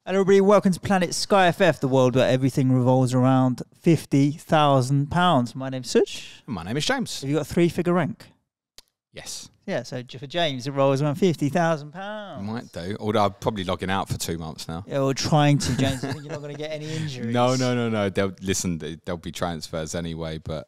Hello everybody, welcome to Planet SkyFF, the world where everything revolves around £50,000. My name's Suj. My name is James. Have you got a three-figure rank? Yes. Yeah, so for James, it rolls around £50,000. Might do, although I'm probably logging out for 2 months now. Yeah, we're trying to, James. I think you're not going to get any injuries. No. There'll be transfers anyway, but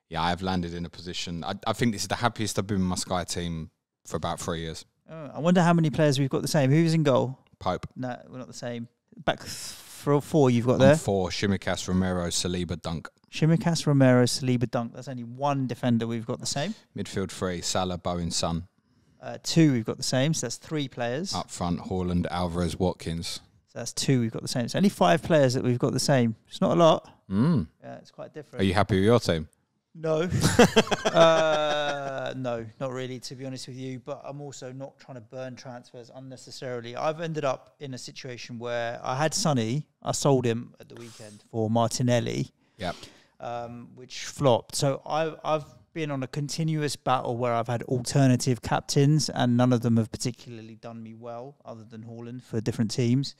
yeah, I've landed in a position. I think this is the happiest I've been with my Sky team for about 3 years. Oh, I wonder how many players we've got the same. Who's in goal? Pope. No, we're not the same. Back for four you've got there? 4, Shimikas, Romero, Saliba, Dunk. Shimikas, Romero, Saliba, Dunk. That's only one defender we've got the same. Midfield 3, Salah, Bowen, Son. 2 we've got the same, so that's 3 players. Up front, Haaland, Alvarez, Watkins. So that's 2 we've got the same. It's only 5 players that we've got the same. It's not a lot. Yeah, it's quite different. Are you happy with your team? No. No, not really, to be honest with you. But I'm also not trying to burn transfers unnecessarily. I've ended up in a situation where I had Sonny. I sold him at the weekend for Martinelli. Yep. Which flopped. So I've been on a continuous battle where I've had alternative captains, and none of them have particularly done me well, other than Haaland, for different teams.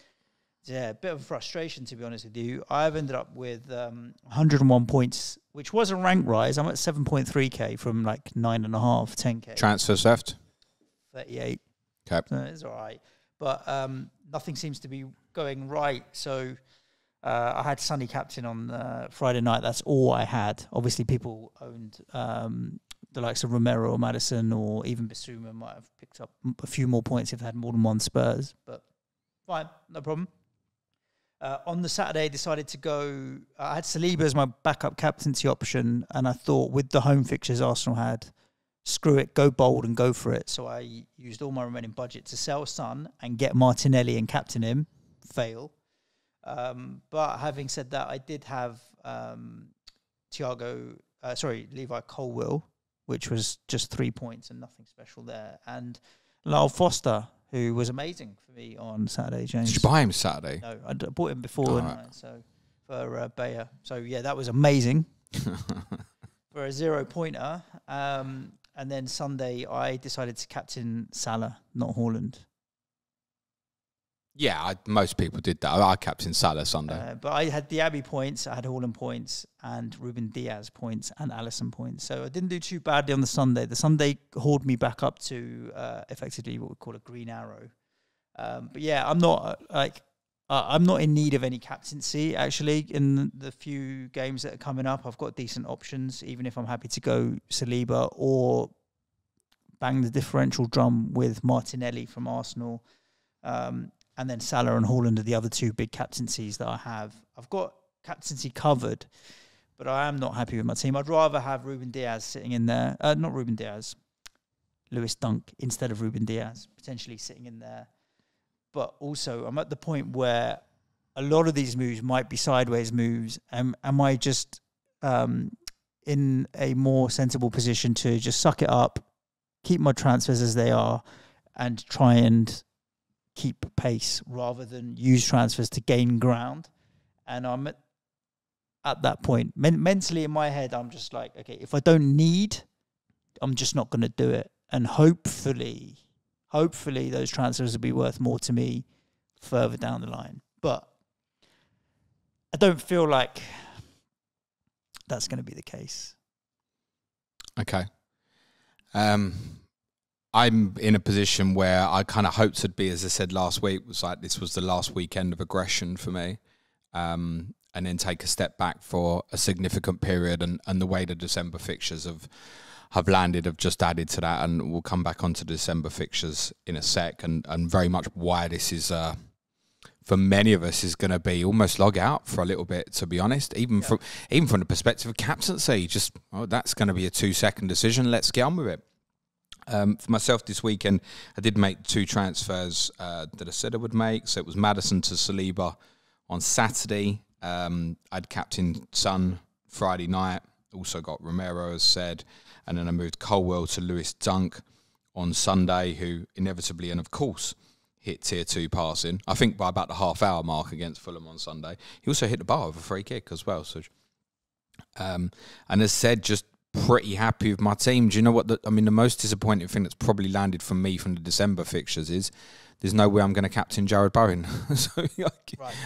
Yeah, a bit of frustration, to be honest with you. I've ended up with 101 points, which was a rank rise. I'm at 7.3k from like 9.5, 10k. Transfers left? 38. Okay. So it's all right. But nothing seems to be going right. So I had Sonny captain on Friday night. That's all I had. Obviously, people owned the likes of Romero or Maddison, or even Bissouma might have picked up a few more points if they had more than one Spurs. But fine, no problem. On the Saturday, decided to go. I had Saliba as my backup captaincy option, and I thought with the home fixtures Arsenal had, screw it, go bold and go for it. So I used all my remaining budget to sell Son and get Martinelli and captain him. Fail. But having said that, I did have Levi Colwill, which was just 3 points and nothing special there, and Lyle Foster, who was amazing for me on Saturday, James. Did you buy him Saturday? No, I bought him before, so for Bayer. So yeah, that was amazing for a 0-pointer. And then Sunday, I decided to captain Salah, not Haaland. Yeah, most people did that. I captained Salah Sunday. But I had Diaby points, I had Haaland points, and Ruben Diaz points, and Alisson points. So I didn't do too badly on the Sunday. The Sunday hauled me back up to effectively what we call a green arrow. But yeah, I'm not in need of any captaincy, actually, in the few games that are coming up. I've got decent options, even if I'm happy to go Saliba or bang the differential drum with Martinelli from Arsenal. And then Salah and Haaland are the other 2 big captaincies that I have. I've got captaincy covered, but I am not happy with my team. I'd rather have Ruben Diaz sitting in there. Not Ruben Diaz. Lewis Dunk instead of Ruben Diaz, potentially sitting in there. But also, I'm at the point where a lot of these moves might be sideways moves. Am I just in a more sensible position to just suck it up, keep my transfers as they are, and try and keep pace rather than use transfers to gain ground? And I'm at that point. Mentally in my head, I'm just like, okay, if I don't need, I'm just not going to do it. And hopefully those transfers will be worth more to me further down the line. But I don't feel like that's going to be the case. Okay. I'm in a position where I kind of hoped to be, as I said last week, was like this was the last weekend of aggression for me, and then take a step back for a significant period. And the way the December fixtures have landed have just added to that, and we'll come back onto December fixtures in a sec, and very much why this is for many of us is going to be almost log out for a little bit, to be honest. Even from the perspective of captaincy, just that's going to be a 2-second decision. Let's get on with it. For myself this weekend, I did make 2 transfers that I said I would make. So it was Maddison to Saliba on Saturday. I'd captained Son Friday night. Also got Romero, as said. And then I moved Colwill to Lewis Dunk on Sunday, who inevitably and of course hit tier 2 passing. I think by about the half-hour mark against Fulham on Sunday. He also hit the bar with a free kick as well. So, and as said, just pretty happy with my team. Do you know what? The most disappointing thing that's probably landed for me from the December fixtures is there's no way I'm going to captain Jared Bowen. So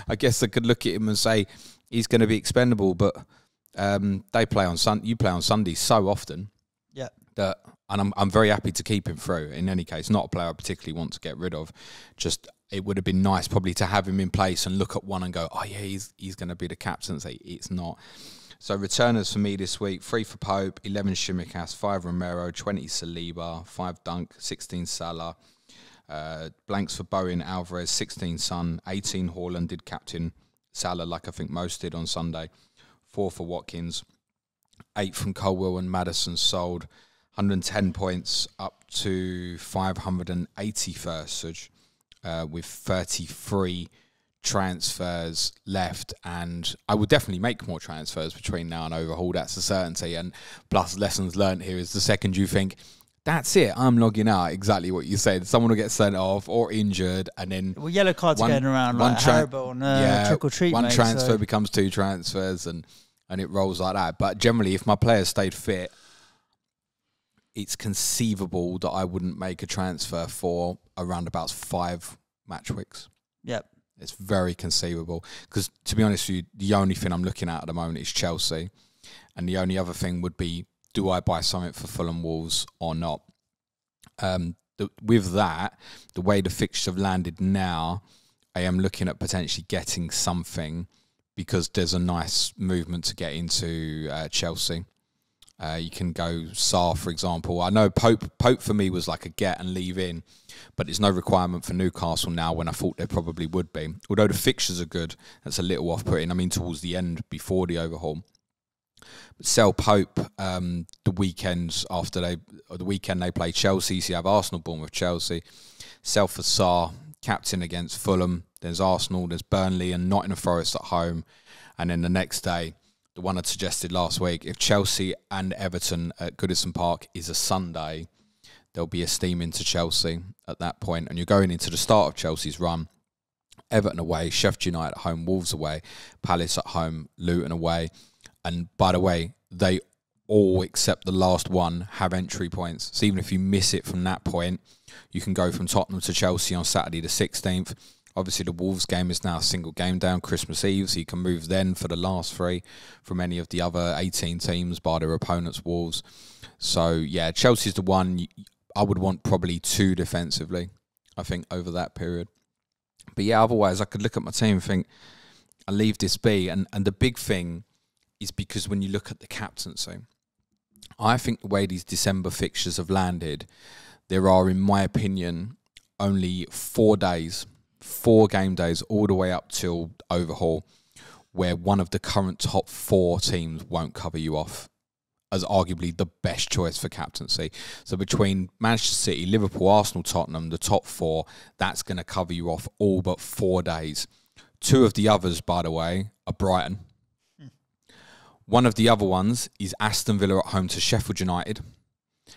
I guess I could look at him and say he's going to be expendable, but they play on you play on Sundays so often. Yeah. And I'm very happy to keep him through. In any case, not a player I particularly want to get rid of. Just it would have been nice probably to have him in place and look at one and go, oh yeah, he's going to be the captain. Say it's not. So returners for me this week: 3 for Pope, 11 Shimikas, 5 Romero, 20 Saliba, 5 Dunk, 16 Salah, blanks for Bowen, Alvarez, 16 Son, 18 Haaland, did captain Salah like I think most did on Sunday, 4 for Watkins, 8 from Colwell and Maddison sold, 110 points up to 581st, with 33 transfers left, and I will definitely make more transfers between now and Overhaul, that's a certainty. And plus lessons learned here is the second you think that's it, I'm logging out, exactly what you said, someone will get sent off or injured, and then yellow cards going around like Haribo on trick or treat, one mate, transfer becomes 2 transfers, and it rolls like that. But generally, if my players stayed fit, it's conceivable that I wouldn't make a transfer for around about 5 match weeks. Yep. It's very conceivable. Because, to be honest with you, the only thing I'm looking at the moment is Chelsea. And the only other thing would be, do I buy something for Fulham Wolves or not? With that, the way the fixtures have landed now, I am looking at potentially getting something because there's a nice movement to get into Chelsea. You can go Sarr, for example. I know Pope for me was like a get and leave in, but there's no requirement for Newcastle now when I thought there probably would be. Although the fixtures are good, that's a little off-putting. I mean, towards the end, before the overhaul. But sell Pope the weekend they play Chelsea. So you have Arsenal, Bournemouth, Chelsea. Sell for Sarr, captain against Fulham. There's Arsenal, there's Burnley and Nottingham Forest at home. And then the next day, the one I suggested last week, if Chelsea and Everton at Goodison Park is a Sunday, there'll be a steam into Chelsea at that point. And you're going into the start of Chelsea's run. Everton away, Sheffield United at home, Wolves away, Palace at home, Luton away. And by the way, they all, except the last one, have entry points. So even if you miss it from that point, you can go from Tottenham to Chelsea on Saturday the 16th. Obviously, the Wolves game is now a single game down Christmas Eve, so you can move then for the last 3 from any of the other 18 teams by their opponents, Wolves. So, yeah, Chelsea's the one I would want probably 2 defensively, I think, over that period. But, yeah, otherwise, I could look at my team and think, I'll leave this be. And the big thing is because when you look at the captaincy, I think the way these December fixtures have landed, there are, in my opinion, only 4 game days all the way up till Overhaul where one of the current top 4 teams won't cover you off as arguably the best choice for captaincy. So between Manchester City, Liverpool, Arsenal, Tottenham, the top 4, that's going to cover you off all but 4 days. 2 of the others, by the way, are Brighton. One of the other ones is Aston Villa at home to Sheffield United.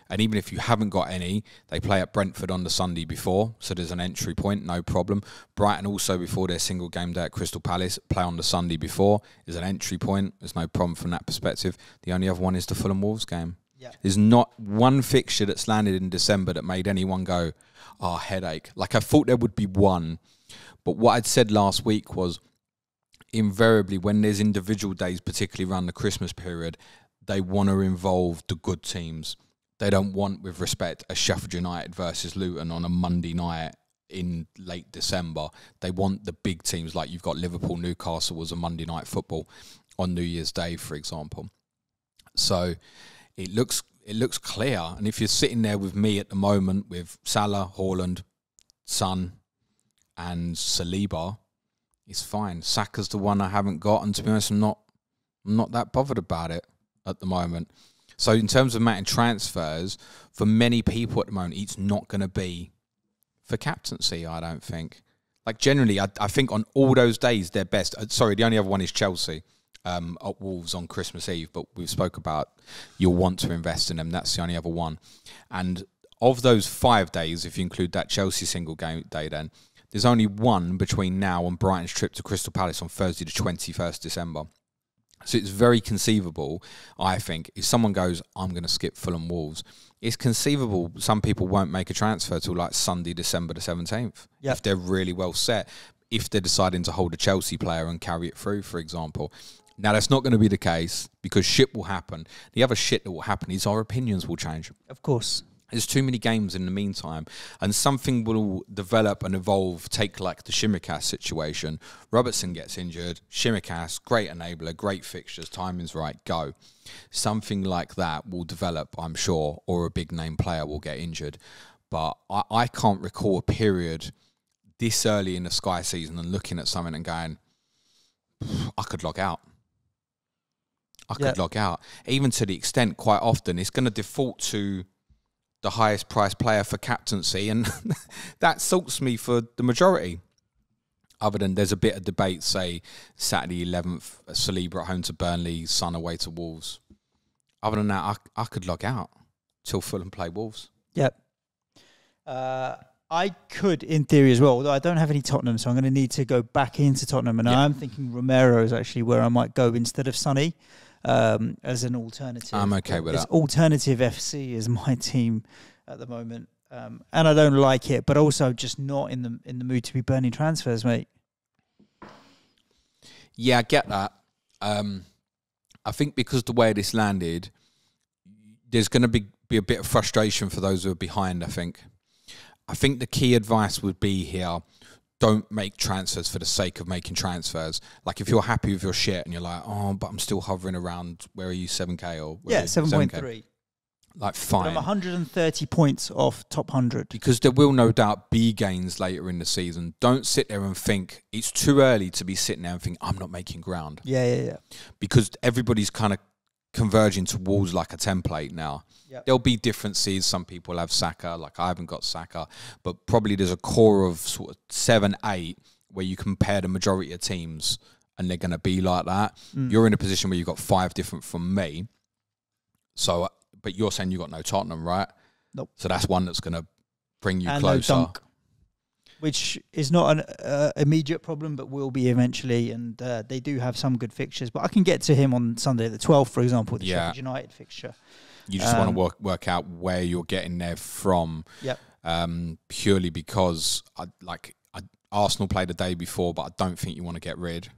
And even if you haven't got any, they play at Brentford on the Sunday before, so there's an entry point, no problem. Brighton also, before their single game day at Crystal Palace, play on the Sunday before, is an entry point. There's no problem from that perspective. The only other one is the Fulham Wolves game. Yeah. There's not one fixture that's landed in December that made anyone go, oh, headache. Like, I thought there would be one. But what I'd said last week was, invariably, when there's individual days, particularly around the Christmas period, they want to involve the good teams. They don't want, with respect, a Sheffield United versus Luton on a Monday night in late December. They want the big teams, like you've got Liverpool, Newcastle was a Monday night football on New Year's Day, for example. So it looks clear. And if you're sitting there with me at the moment with Salah, Haaland, Son and Saliba, it's fine. Saka's the one I haven't got, and to be honest, I'm not that bothered about it at the moment. So in terms of making transfers, for many people at the moment, it's not going to be for captaincy, I don't think. Like, generally, I think on all those days, they're best. Sorry, the only other one is Chelsea at Wolves on Christmas Eve, but we've spoke about you'll want to invest in them. That's the only other one. And of those 5 days, if you include that Chelsea single game day then, there's only one between now and Brighton's trip to Crystal Palace on Thursday the 21st December. So it's very conceivable, I think, if someone goes, I'm going to skip Fulham Wolves, it's conceivable some people won't make a transfer till like Sunday, December the 17th, if they're really well set, if they're deciding to hold a Chelsea player and carry it through, for example. Now, that's not going to be the case because shit will happen. The other shit that will happen is our opinions will change. Of course. There's too many games in the meantime, and something will develop and evolve. Take like the Shimikas situation. Robertson gets injured. Shimikas, great enabler, great fixtures, timing's right, go. Something like that will develop, I'm sure, or a big name player will get injured. But I can't recall a period this early in the Sky season and looking at something and going, I could log out. I could log out. Even to the extent, quite often, it's going to default to the highest priced player for captaincy, and that suits me for the majority. Other than there's a bit of debate, say Saturday 11th, Saliba at home to Burnley, Son away to Wolves. Other than that, I could log out till Fulham play Wolves. Yep. I could, in theory, as well, although I don't have any Tottenham, so I'm going to need to go back into Tottenham, and I'm thinking Romero is actually where I might go instead of Sonny. As an alternative. I'm okay with that. Alternative FC is my team at the moment. And I don't like it, but also just not in the mood to be burning transfers, mate. Yeah, I get that. I think because the way this landed, there's going to be a bit of frustration for those who are behind, I think. I think the key advice would be here, don't make transfers for the sake of making transfers. Like, if you're happy with your shit and you're like, oh, but I'm still hovering around, where are you, 7K or... 7.3. Like, fine. But I'm 130 points off top 100. Because there will no doubt be gains later in the season. Don't sit there and think, it's too early to be sitting there and think, I'm not making ground. Yeah. Because everybody's kind of converging towards like a template now. Yep. There'll be differences. Some people have Saka, like I haven't got Saka, but probably there's a core of sort of 7, 8 where you compare the majority of teams and they're going to be like that. You're in a position where you've got 5 different from me. So, but you're saying you got no Tottenham, right? Nope. So that's one that's going to bring you and closer. No Dunk, which is not an immediate problem, but will be eventually. And they do have some good fixtures. But I can get to him on Sunday the 12th, for example, the Sheffield United fixture. You just want to work out where you're getting there from. Yep. Purely because Arsenal played the day before, but I don't think you want to get rid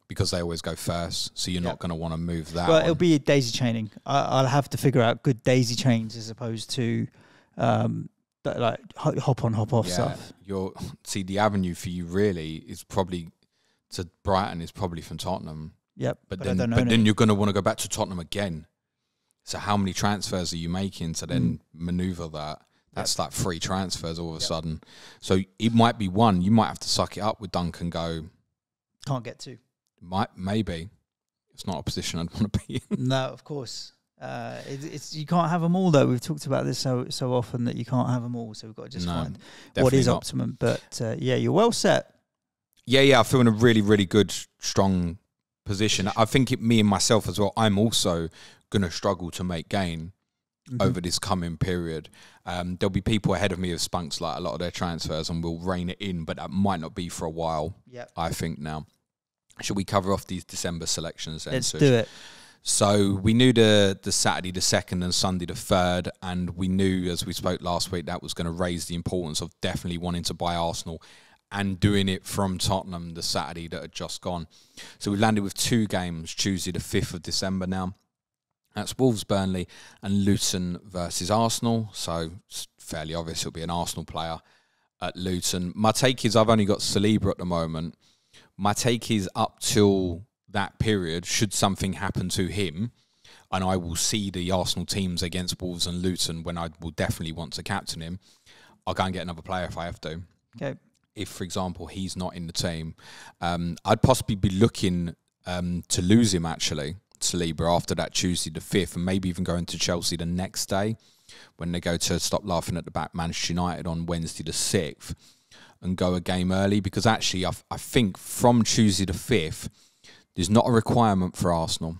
because they always go first. So you're not going to want to move that. Well, it'll be daisy chaining. I'll have to figure out good daisy chains as opposed to like hop on, hop off stuff. See, the avenue for you really is probably to Brighton is probably from Tottenham. Yep. But then you're going to want to go back to Tottenham again. So how many transfers are you making to then manoeuvre that? That's like 3 transfers all of a sudden. So it might be one. You might have to suck it up with Dunk and go. Can't get 2. Maybe. It's not a position I'd want to be in. No, of course. It's you can't have them all, though. We've talked about this so often that you can't have them all. So we've got to just find what is optimum. But you're well set. Yeah. I feel in a really, really good, strong position. I think me and myself as well, I'm also going to struggle to make gain over this coming period. There'll be people ahead of me who've spunked like a lot of their transfers and will rein it in, but that might not be for a while, I think now. Should we cover off these December selections then? Let's do it. So we knew the Saturday the 2nd and Sunday the 3rd, and we knew, as we spoke last week, that was going to raise the importance of definitely wanting to buy Arsenal and doing it from Tottenham the Saturday that had just gone. So we landed with 2 games, Tuesday the 5th of December now. That's Wolves, Burnley, and Luton versus Arsenal. So it's fairly obvious it'll be an Arsenal player at Luton. My take is I've only got Saliba at the moment. My take is up till that period, should something happen to him, and I will see the Arsenal teams against Wolves and Luton when I will definitely want to captain him, I'll go and get another player if I have to. Okay. If, for example, he's not in the team, I'd possibly be looking to lose him, actually, Saliba, after that Tuesday the 5th, and maybe even going to Chelsea the next day when they go to Stop Laughing at the Back Manchester United on Wednesday the 6th and go a game early, because actually I think from Tuesday the 5th, there's not a requirement for Arsenal.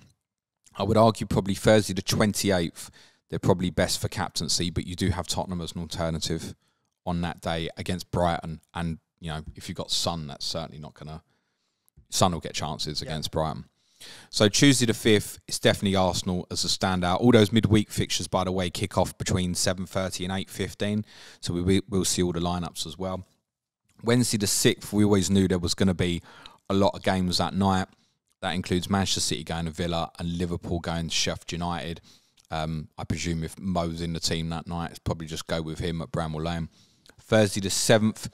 I would argue probably Thursday the 28th, they're probably best for captaincy, but you do have Tottenham as an alternative on that day against Brighton. And, you know, if you've got Son, that's certainly not going to... Son will get chances against Brighton. So Tuesday the 5th, it's definitely Arsenal as a standout. All those midweek fixtures, by the way, kick off between 7:30 and 8:15. So we'll see all the lineups as well. Wednesday the 6th, we always knew there was going to be a lot of games that night. That includes Manchester City going to Villa and Liverpool going to Sheffield United. I presume if Mo's in the team that night, it's probably just go with him at Bramall Lane. Thursday the 7th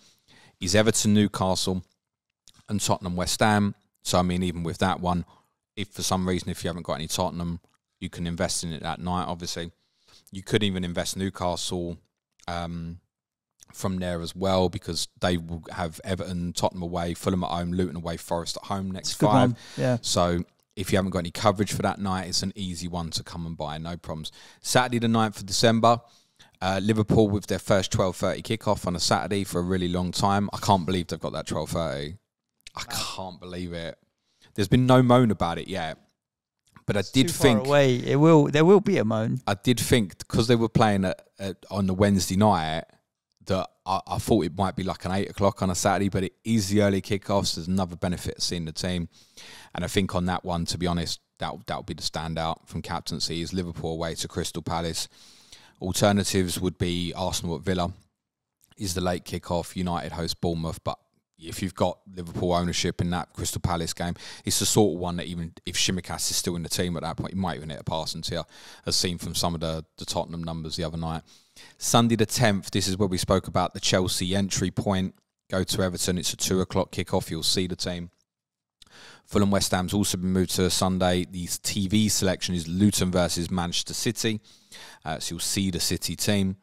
is Everton, Newcastle and Tottenham, West Ham. So, I mean, even with that one, if for some reason, if you haven't got any Tottenham, you can invest in it that night, obviously. You could even invest Newcastle from there as well, because they will have Everton, Tottenham away, Fulham at home, Luton away, Forest at home next 5. Yeah. So if you haven't got any coverage for that night, it's an easy one to come and buy, no problems. Saturday the 9th of December, Liverpool with their first 12:30 kickoff on a Saturday for a really long time. I can't believe they've got that 12:30. I can't believe it. There's been no moan about it yet. But I did think... Too far away. There will be a moan. I did think, because they were playing on the Wednesday night, that I thought it might be like an 8 o'clock on a Saturday, but it is the early kickoffs. There's another benefit of seeing the team. And I think on that one, to be honest, that'll be the standout from captaincy, is Liverpool away to Crystal Palace. Alternatives would be Arsenal at Villa, is the late kickoff, United host Bournemouth. But if you've got Liverpool ownership in that Crystal Palace game, it's the sort of one that even if Shimikas is still in the team at that point, he might even hit a passing tier, as seen from some of the Tottenham numbers the other night. Sunday the 10th, this is where we spoke about the Chelsea entry point. Go to Everton, it's a 2 o'clock kickoff, you'll see the team. Fulham West Ham's also been moved to Sunday. The TV selection is Luton versus Manchester City. So you'll see the City team.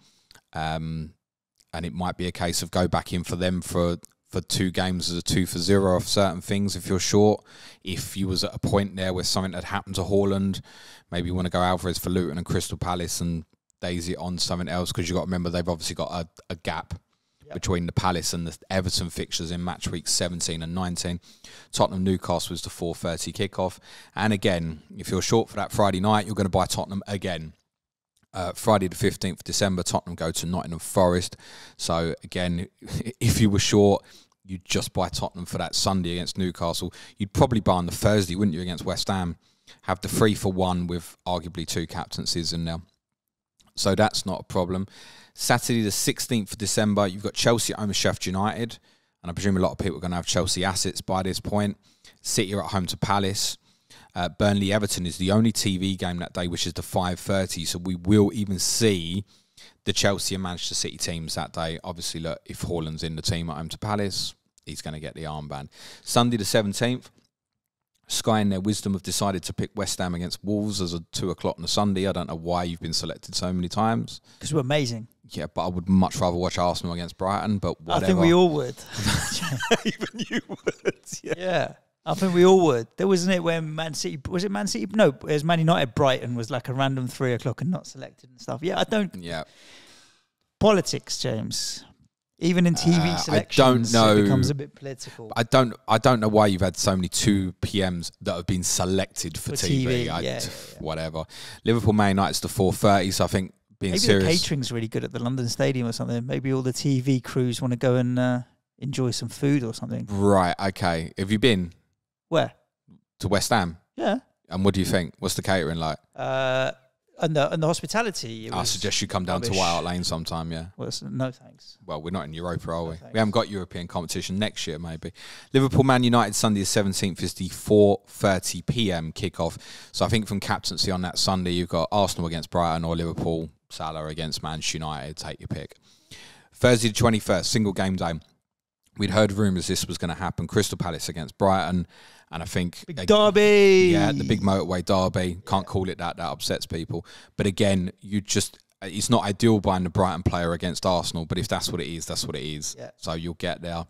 And it might be a case of go back in for them for 2 games as a 2 for 0 off certain things if you're short. If you was at a point there where something had happened to Haaland, maybe you want to go Alvarez for Luton and Crystal Palace and daisy it on something else, because you've got to remember they've obviously got a gap between the Palace and the Everton fixtures in match weeks 17 and 19. Tottenham Newcastle was the 4:30 kickoff. And again, if you're short for that Friday night, you're going to buy Tottenham again. Friday the 15th of December, Tottenham go to Nottingham Forest. So again, if you were short, you'd just buy Tottenham for that Sunday against Newcastle. You'd probably buy on the Thursday, wouldn't you, against West Ham? Have the 3 for 1 with arguably 2 captaincies in there. So that's not a problem. Saturday the 16th of December, you've got Chelsea at home to Sheffield United. And I presume a lot of people are going to have Chelsea assets by this point. City are at home to Palace. Burnley-Everton is the only TV game that day, which is the 5:30. So we will even see the Chelsea and Manchester City teams that day. Obviously, look, if Haaland's in the team at home to Palace, he's going to get the armband. Sunday the 17th, Sky in their wisdom have decided to pick West Ham against Wolves as a 2 o'clock on a Sunday. I don't know why you've been selected so many times. Because we're amazing. Yeah, but I would much rather watch Arsenal against Brighton, but whatever. I think we all would. Even you would. Yeah. I think we all would. There wasn't it when Man City... Was it Man City? No, it was Man United Brighton was like a random 3 o'clock and not selected and stuff. Yeah, I don't... Yeah. Politics, James. Even in TV selections, I don't know. It becomes a bit political. I don't know why you've had so many 2 PMs that have been selected for TV. Whatever. Liverpool Man United's the 4:30, so I think being maybe serious. The catering's really good at the London Stadium or something. Maybe all the TV crews want to go and enjoy some food or something. Right, okay. Have you been? Where? To West Ham? Yeah. And what do you think? What's the catering like? And the hospitality. I suggest you come down to White Hart Lane sometime, yeah. Well, no thanks. Well, we're not in Europa, are we? Thanks. We haven't got European competition next year, maybe. Liverpool Man United Sunday the 17th is the 4:30 p.m. kickoff. So I think from captaincy on that Sunday, you've got Arsenal against Brighton or Liverpool, Salah against Manchester United. Take your pick. Thursday the 21st, single game day. We'd heard rumours this was going to happen. Crystal Palace against Brighton. And I think... Big derby! Yeah, the big motorway derby. Can't call it that. That upsets people. But again, it's not ideal buying the Brighton player against Arsenal, but if that's what it is, that's what it is. Yeah. So you'll get there.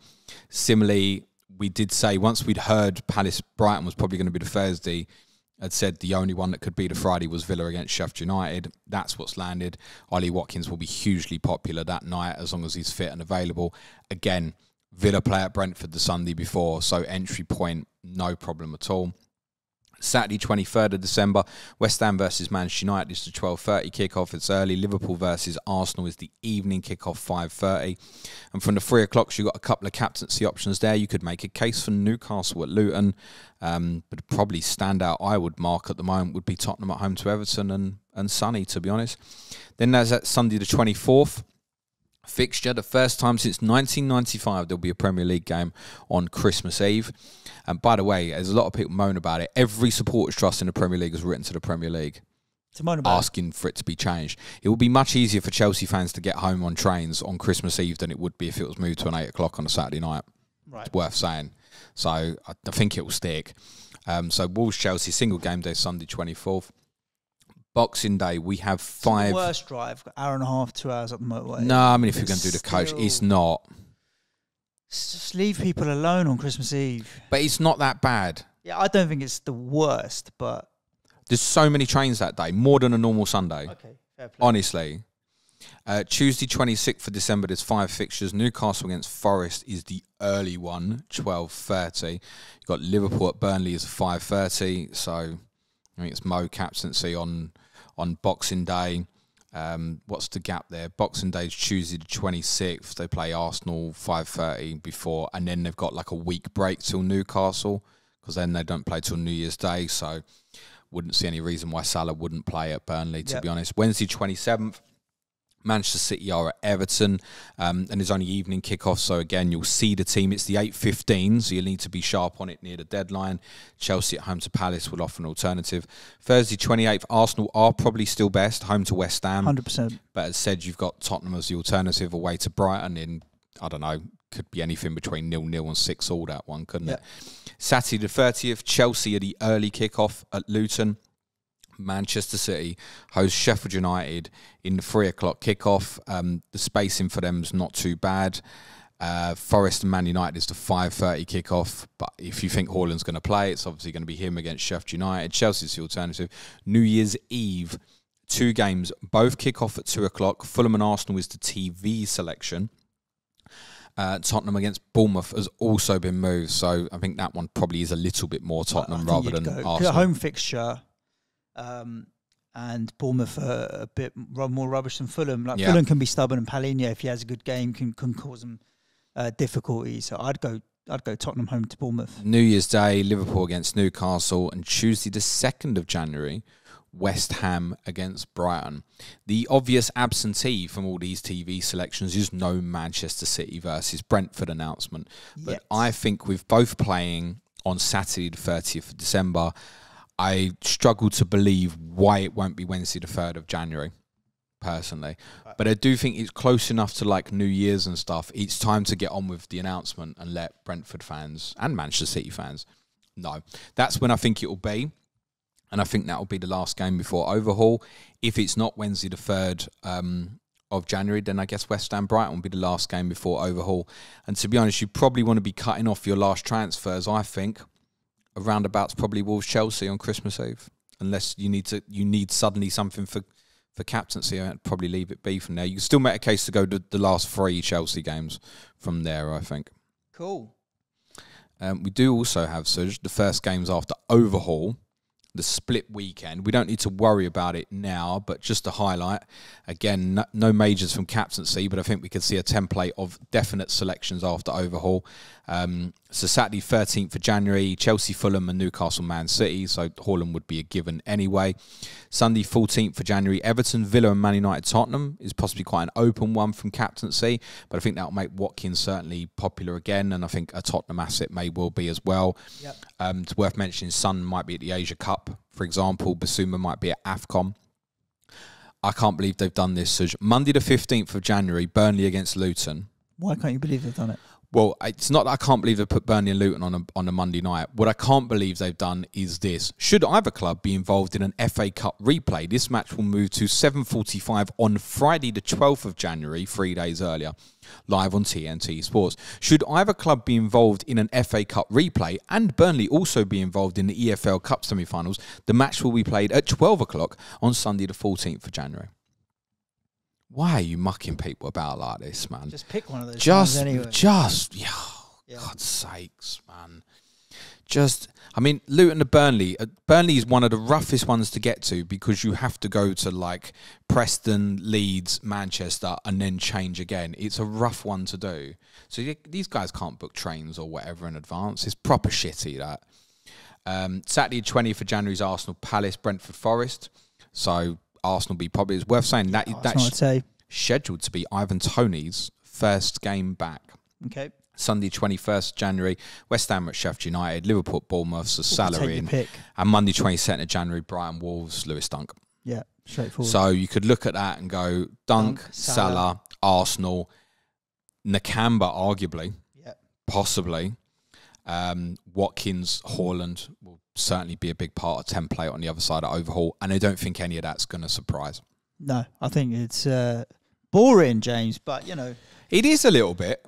Similarly, we did say once we'd heard Palace-Brighton was probably going to be the Thursday, I'd said the only one that could be the Friday was Villa against Sheffield United. That's what's landed. Ollie Watkins will be hugely popular that night as long as he's fit and available. Again, Villa play at Brentford the Sunday before, so entry point, no problem at all. Saturday, 23rd of December, West Ham versus Manchester United is the 12:30 kickoff. It's early. Liverpool versus Arsenal is the evening kickoff, 5:30. And from the 3 o'clocks, you've got a couple of captaincy options there. You could make a case for Newcastle at Luton, but probably standout I would mark at the moment would be Tottenham at home to Everton and Sunny, to be honest. Then there's that Sunday the 24th. Fixture, the first time since 1995 there'll be a Premier League game on Christmas Eve. And by the way, there's a lot of people moan about it. Every supporters trust in the Premier League has written to the Premier League to moan about asking for it to be changed. It would be much easier for Chelsea fans to get home on trains on Christmas Eve than it would be if it was moved to an 8 o'clock on a Saturday night. Right. It's worth saying. So I think it will stick. So Wolves-Chelsea, single game day, Sunday 24th. Boxing Day, we have 5... It's the worst drive, hour and a half, 2 hours up the motorway. No, I mean, if you're going to do the coach, it's not. Just leave people alone on Christmas Eve. But it's not that bad. Yeah, I don't think it's the worst, but... There's so many trains that day, more than a normal Sunday. Okay, fair play. Honestly. Tuesday, 26th of December, there's 5 fixtures. Newcastle against Forest is the early one, 12:30. You've got Liverpool at Burnley is 5:30, so I think it's Mo captaincy on Boxing Day. What's the gap there? Boxing Day is Tuesday the 26th. They play Arsenal 5:30 before, and then they've got like a week break till Newcastle, because then they don't play till New Year's Day, so wouldn't see any reason why Salah wouldn't play at Burnley, to be honest. Wednesday 27th, Manchester City are at Everton, and there's only evening kickoff, so again, you'll see the team. It's the 8:15, so you'll need to be sharp on it near the deadline. Chelsea at home to Palace will offer an alternative. Thursday 28th, Arsenal are probably still best, home to West Ham. 100%. But as said, you've got Tottenham as the alternative away to Brighton in, I don't know, could be anything between 0-0 and 6-all that one, couldn't it? Saturday the 30th, Chelsea are the early kickoff at Luton. Manchester City host Sheffield United in the 3 o'clock kickoff. The spacing for them is not too bad. Forest and Man United is the 5:30 kickoff. But if you think Haaland's going to play, it's obviously going to be him against Sheffield United. Chelsea's the alternative. New Year's Eve, 2 games, both kick off at 2 o'clock. Fulham and Arsenal is the TV selection. Tottenham against Bournemouth has also been moved, so I think that one probably is a little bit more Tottenham rather than Arsenal. A home fixture. And Bournemouth are a bit more rubbish than Fulham. Like Fulham can be stubborn, and Palhinha, if he has a good game, can cause them difficulty. So I'd go Tottenham home to Bournemouth. New Year's Day, Liverpool against Newcastle, and Tuesday the 2nd of January, West Ham against Brighton. The obvious absentee from all these TV selections is no Manchester City versus Brentford announcement. But I think with both playing on Saturday the 30th of December, I struggle to believe why it won't be Wednesday the 3rd of January, personally. But I do think it's close enough to like New Year's and stuff. It's time to get on with the announcement and let Brentford fans and Manchester City fans know. That's when I think it will be. And I think that will be the last game before Overhaul. If it's not Wednesday the 3rd of January, then I guess West Ham Brighton will be the last game before Overhaul. And to be honest, you probably want to be cutting off your last transfers, I think. Around about's probably Wolves-Chelsea on Christmas Eve. Unless you need suddenly something for captaincy, I'd probably leave it be from there. You can still make a case to go to the last 3 Chelsea games from there, I think. Cool. We do also have, Suj, the first games after Overhaul, the split weekend. We don't need to worry about it now, but just to highlight, again, no majors from captaincy, but I think we could see a template of definite selections after Overhaul. So Saturday, 13th of January, Chelsea, Fulham and Newcastle, Man City. So Haaland would be a given anyway. Sunday, 14th of January, Everton, Villa and Man United, Tottenham is possibly quite an open one from captaincy, but I think that will make Watkins certainly popular again, and I think a Tottenham asset may well be as well. Yep. It's worth mentioning Son might be at the Asia Cup, for example. Basuma might be at AFCON. I can't believe they've done this, Suj. Monday the 15th of January, Burnley against Luton. Why can't you believe they've done it? Well, it's not that I can't believe they put Burnley and Luton on a Monday night. What I can't believe they've done is this. Should either club be involved in an FA Cup replay, this match will move to 7:45 on Friday the 12th of January, 3 days earlier, live on TNT Sports. Should either club be involved in an FA Cup replay and Burnley also be involved in the EFL Cup semi-finals, the match will be played at 12 o'clock on Sunday the 14th of January. Why are you mucking people about like this, man? Just pick one of those. Anyway. God's sakes, man. I mean, Luton to Burnley. Burnley is one of the roughest ones to get to because you have to go to like Preston, Leeds, Manchester, and then change again. It's a rough one to do. So these guys can't book trains or whatever in advance. It's proper shitty, that. Saturday 20th of January is Arsenal Palace, Brentford Forest. So Arsenal be probably, it's worth saying that's scheduled to be Ivan Toney's first game back. Okay. Sunday 21st January, West Ham at Sheffield United, Liverpool at Bournemouth, so salary in. Pick. And Monday 22nd of January, Brighton Wolves, Lewis Dunk. Yeah, straightforward. So you could look at that and go Dunk, Salah, Arsenal, Nakamba arguably, possibly. Watkins, Haaland will certainly be a big part of template on the other side of Overhaul, and I don't think any of that's going to surprise. No, I think it's boring, James, but you know. It is a little bit.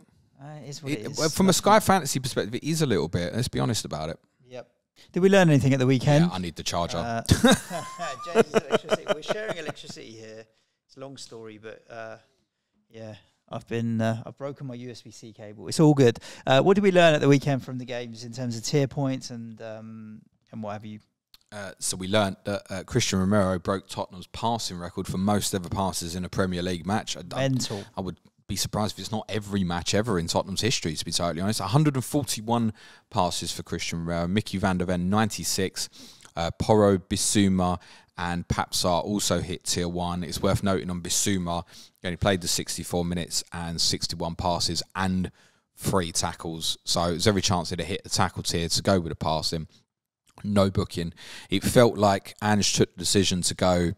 It is what it is. From a Sky Fantasy perspective, it is a little bit. Let's be honest about it. Yep. Did we learn anything at the weekend? Yeah, I need the charger. James' electricity. We're sharing electricity here. It's a long story, but yeah, I've broken my USB-C cable. It's all good. What did we learn at the weekend from the games in terms of tier points and what have you? So we learnt that Christian Romero broke Tottenham's passing record for most ever passes in a Premier League match. Mental. I would be surprised if it's not every match ever in Tottenham's history, to be totally honest. 141 passes for Christian Romero. Mickey van der Ven, 96. Porro, Bissouma and Papsar also hit tier 1. It's worth noting on Bissouma, he only played the 64 minutes and 61 passes and 3 tackles. So there's every chance he'd have hit the tackle tier to go with the passing. No booking. It felt like Ange took the decision to go,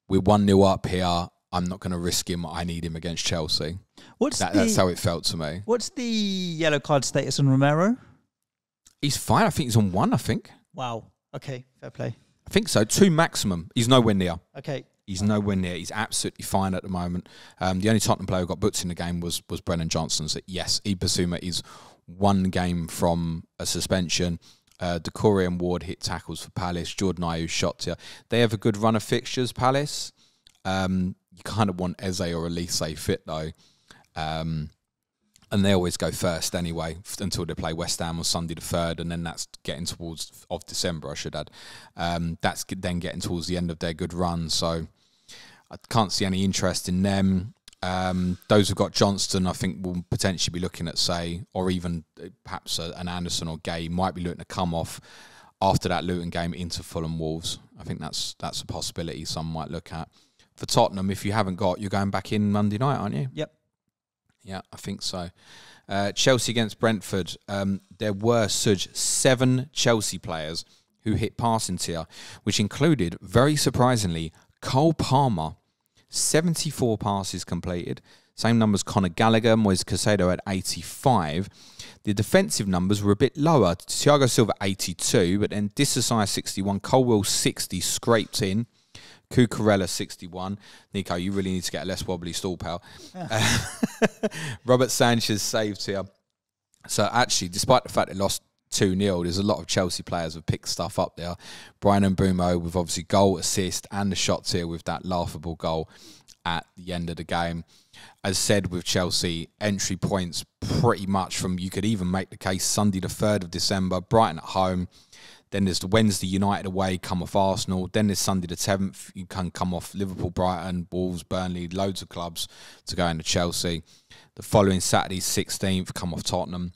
we're 1-0 up here. I'm not going to risk him. I need him against Chelsea. That's how it felt to me. What's the yellow card status on Romero? He's fine. I think he's on 1, I think. Wow. Okay, fair play. I think so. 2 maximum. He's nowhere near. Okay. He's nowhere near. He's absolutely fine at the moment. The only Tottenham player who got booked in the game was Brennan Johnson. So yes, Ibasuma is 1 game from a suspension. Decore and Ward hit tackles for Palace. Jordan Ayew shot here. They have a good run of fixtures, Palace. You kind of want Eze or Elise fit though. And they always go first anyway until they play West Ham on Sunday the 3rd, and then that's getting towards of December, I should add. That's then getting towards the end of their good run, so I can't see any interest in them. Those who've got Johnston, I think, will potentially be looking at, say, or even perhaps an Anderson or Gay might be looking to come off after that Luton game into Fulham Wolves. I think that's a possibility some might look at. For Tottenham, if you haven't got, you're going back in Monday night, aren't you? Yep. Yeah, I think so. Chelsea against Brentford. There were, Suj, 7 Chelsea players who hit passing tier, which included, very surprisingly, Cole Palmer. 74 passes completed. Same numbers Conor Gallagher, Moise Caicedo at 85. The defensive numbers were a bit lower. Thiago Silva 82, but then Disasai 61, Colwell 60 scraped in. Cucurella 61. Nico, you really need to get a less wobbly stall, pal. Robert Sanchez saved here. So actually, despite the fact they lost 2-0, there's a lot of Chelsea players who've picked stuff up there. Brian Mbeumo with obviously goal, assist, and the shots here with that laughable goal at the end of the game. As said with Chelsea, entry points pretty much from, you could even make the case, Sunday the 3rd of December, Brighton at home. Then there's the Wednesday United away, come off Arsenal. Then there's Sunday the 10th, you can come off Liverpool, Brighton, Wolves, Burnley, loads of clubs to go into Chelsea. The following Saturday 16th, come off Tottenham.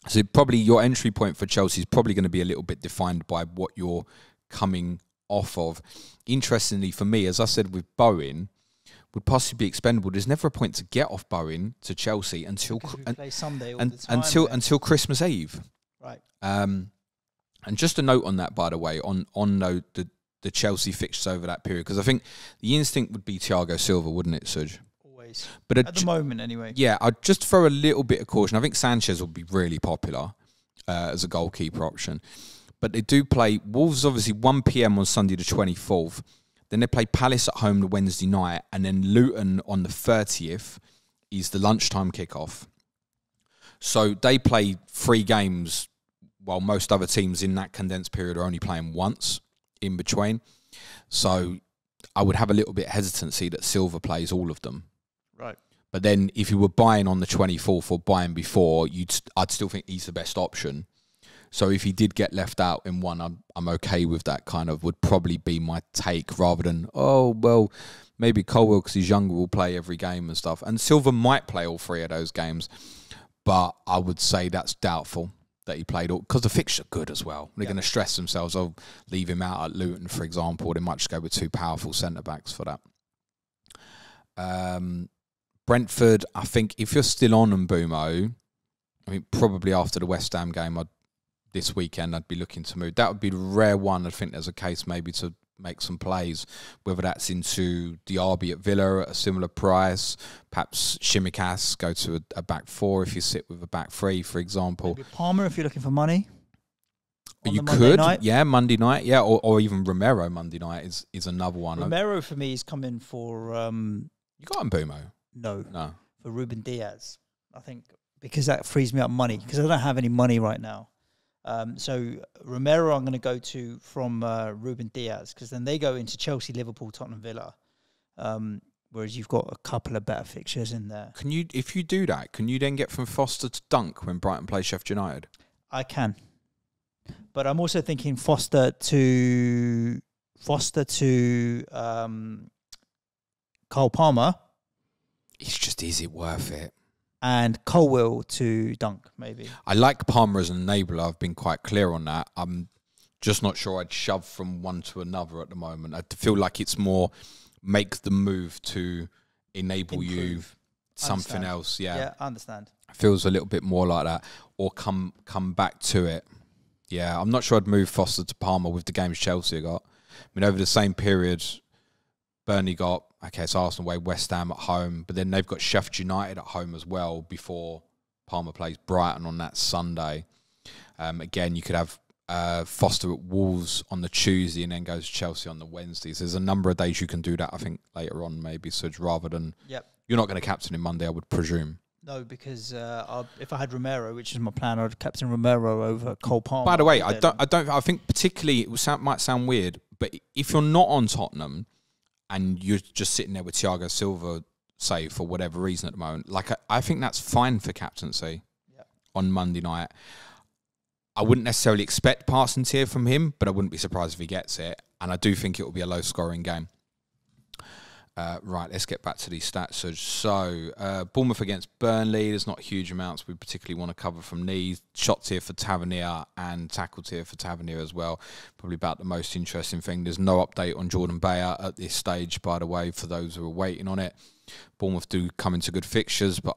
So probably your entry point for Chelsea is probably going to be a little bit defined by what you're coming off of. Interestingly for me, as I said with Bowen, would possibly be expendable. There's never a point to get off Bowen to Chelsea until play Sunday all the time, until Christmas Eve. Right. And just a note on that, by the way, on the Chelsea fixtures over that period, because I think the instinct would be Thiago Silva, wouldn't it, Suj? Always. But at the moment, anyway. Yeah, I'd just throw a little bit of caution. I think Sanchez will be really popular as a goalkeeper option. But they do play Wolves, obviously, 1 p.m. on Sunday the 24th. Then they play Palace at home the Wednesday night. And then Luton on the 30th is the lunchtime kickoff. So they play 3 games, while most other teams in that condensed period are only playing once in between. So I would have a little bit of hesitancy that Silva plays all of them. Right. But then if you were buying on the 24th or buying before, I'd still think he's the best option. So if he did get left out in one, I'm okay with that. Kind of would probably be my take, rather than, oh well, maybe Colwell because he's younger will play every game and stuff. And Silva might play all 3 of those games, but I would say that's doubtful that he played all, because the fixtures are good as well. They're going to stress themselves. I'll leave him out at Luton, for example. They might just go with 2 powerful centre backs for that. Brentford, I think if you're still on Mbumo, I mean, probably after the West Ham game this weekend, I'd be looking to move. That would be the rare one. I think there's a case maybe to make some plays, whether that's into Diaby at Villa at a similar price, perhaps Shimikas, go to a back 4 if you sit with a back 3, for example. Maybe Palmer if you're looking for money. You could, yeah, Monday night, yeah, or even Romero Monday night is another one. Romero for me is coming for... you got Mbumo? No. For Ruben Diaz. I think because that frees me up money, because I don't have any money right now. So Romero I'm going to go to from Ruben Diaz, because then they go into Chelsea, Liverpool, Tottenham, Villa. Whereas you've got a couple of better fixtures in there. Can you, if you do that, can you then get from Foster to Dunk when Brighton play Sheffield United? I can. But I'm also thinking Foster to Cole Palmer. It's just, is it worth it? And Colwell to Dunk, maybe. I like Palmer as an enabler. I've been quite clear on that. I'm just not sure I'd shove from one to another at the moment. I feel like it's more make the move to enable you something else. Yeah, I understand. Feels a little bit more like that, or come back to it. Yeah, I'm not sure I'd move Foster to Palmer with the games Chelsea got. I mean, over the same period, Burnley got, okay, it's Arsenal away, West Ham at home, but then they've got Sheffield United at home as well before Palmer plays Brighton on that Sunday. Again, you could have Foster at Wolves on the Tuesday and then goes to Chelsea on the Wednesday. So there's a number of days you can do that, I think, later on maybe, Suj, rather than... Yep. You're not going to captain him Monday, I would presume. No, because if I had Romero, which is my plan, I'd captain Romero over Cole Palmer. By the way, I think particularly, it might sound weird, but if you're not on Tottenham and you're just sitting there with Thiago Silva, say, for whatever reason at the moment, like I think that's fine for captaincy on Monday night. I wouldn't necessarily expect passing tier from him, but I wouldn't be surprised if he gets it. And I do think it will be a low-scoring game. Right, let's get back to these stats. So, Bournemouth against Burnley. There's not huge amounts we particularly want to cover from these. Shot tier for Tavernier and tackle tier for Tavernier as well. Probably about the most interesting thing. There's no update on Jordan Bayer at this stage, by the way, for those who are waiting on it. Bournemouth do come into good fixtures, but